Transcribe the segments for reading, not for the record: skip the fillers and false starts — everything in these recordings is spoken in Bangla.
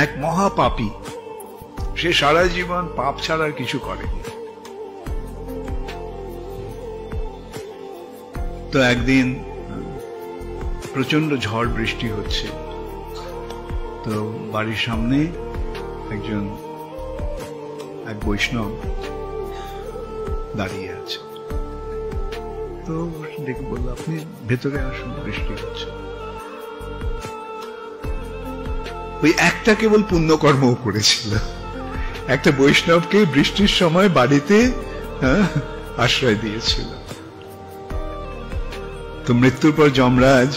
এক মহাপাপী, সে সারা জীবন পাপ ছাড়া আর কিছু করেনি। তো একদিন প্রচন্ড ঝড় বৃষ্টি হচ্ছে, তো বাড়ির সামনে এক বৈষ্ণব দাঁড়িয়ে আছে। তো ডেকে বলল, আপনি ভেতরে আসুন, বৃষ্টি হচ্ছে। ওই একটা কেবল পুণ্যকর্ম করেছিল, একটা বৈষ্ণবকে বৃষ্টির সময় বাড়িতে আশ্রয় দিয়েছিল। তো মৃত্যুর পর যমরাজ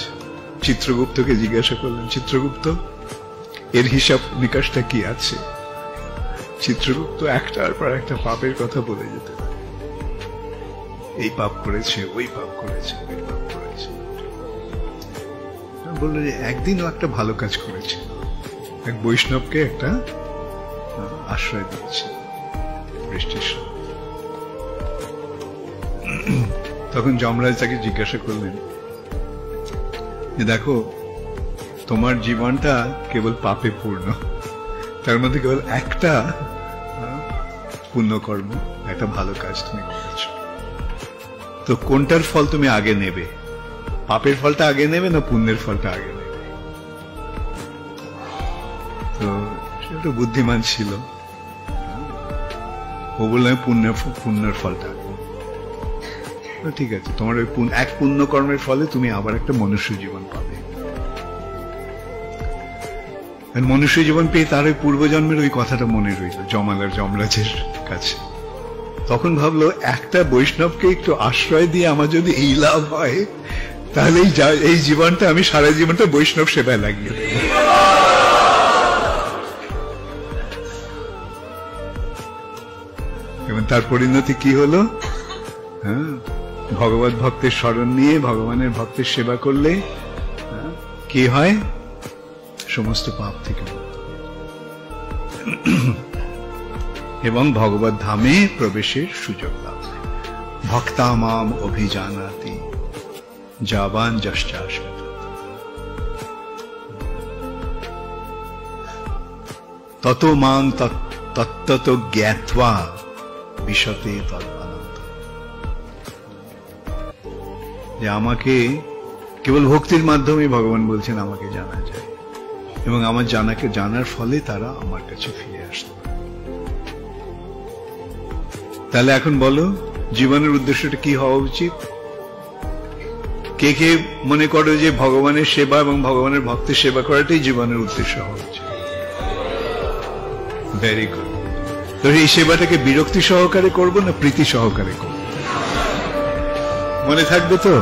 চিত্রগুপ্তকে জিজ্ঞাসা করলেন, চিত্রগুপ্ত, এর হিসাব নিকাশটা কি আছে? চিত্রগুপ্ত একটার পর একটা পাপের কথা বলে যেতে, এই পাপ করেছে, ওই পাপ করেছে, ওই পাপ করেছে। বললো যে একদিনও একটা ভালো কাজ করেছে, এক বৈষ্ণবকে একটা আশ্রয় দিয়েছে বৃষ্টির সময়। তখন যমরাজ তাকে জিজ্ঞাসা করলেন যে দেখো, তোমার জীবনটা কেবল পাপে পূর্ণ, তার মধ্যে কেবল একটা পুণ্যকর্ম, একটা ভালো কাজ তুমি করেছ। তো কোনটার ফল তুমি আগে নেবে? পাপের ফলটা আগে নেবে না পুণ্যের ফলটা আগে নেবে? তো সে একটু বুদ্ধিমান ছিল, ও বললাম পুণ্যের ফলটা আগে। ঠিক আছে, তোমার ওই এক পুণ্যকর্মের ফলে তুমি আবার একটা মনুষ্য জীবন পাবে। মনুষ্য জীবন পেয়ে তার ওই পূর্বজন্মের ওই কথাটা মনে রইল জমাল আর যমরাজের কাছে। তখন ভাবলো, একটা বৈষ্ণবকে একটু আশ্রয় দিয়ে আমার যদি এই লাভ হয়, তাহলে এই জীবনটা আমি সারা জীবনটা বৈষ্ণব সেবায় লাগিয়ে দেব। এবং তার পরিণতি কি হলো? ভগবত ভক্তের স্মরণ নিয়ে ভগবানের ভক্তের সেবা করলে কি হয়? সমস্ত পাপ থেকে মুক্ত এবং ভগবত ধামে প্রবেশের সুযোগ লাভ। ভক্তা মাম অভিজানাতি যাবান যশ্চাস্মিত। তত মাং তত্তত জ্ঞাত্বা বিশতে তদনন্ত। যে আমাকে কেবল ভক্তির মাধ্যমে ভগবান বলছেন আমাকে জানা যায়, এবং আমার জানার ফলে তারা আমার কাছে ফিরে আসতে। তাহলে এখন বলো, জীবনের উদ্দেশ্যটা কি হওয়া উচিত? কে কে মনে করো যে ভগবানের সেবা এবং ভগবানের ভক্তের সেবা করাটাই জীবনের উদ্দেশ্য হওয়া উচিত? Very good. তো এই সেবাটাকে বিরক্তি সহকারে করবো না প্রীতি সহকারে করবো? মনে থাকবে তো?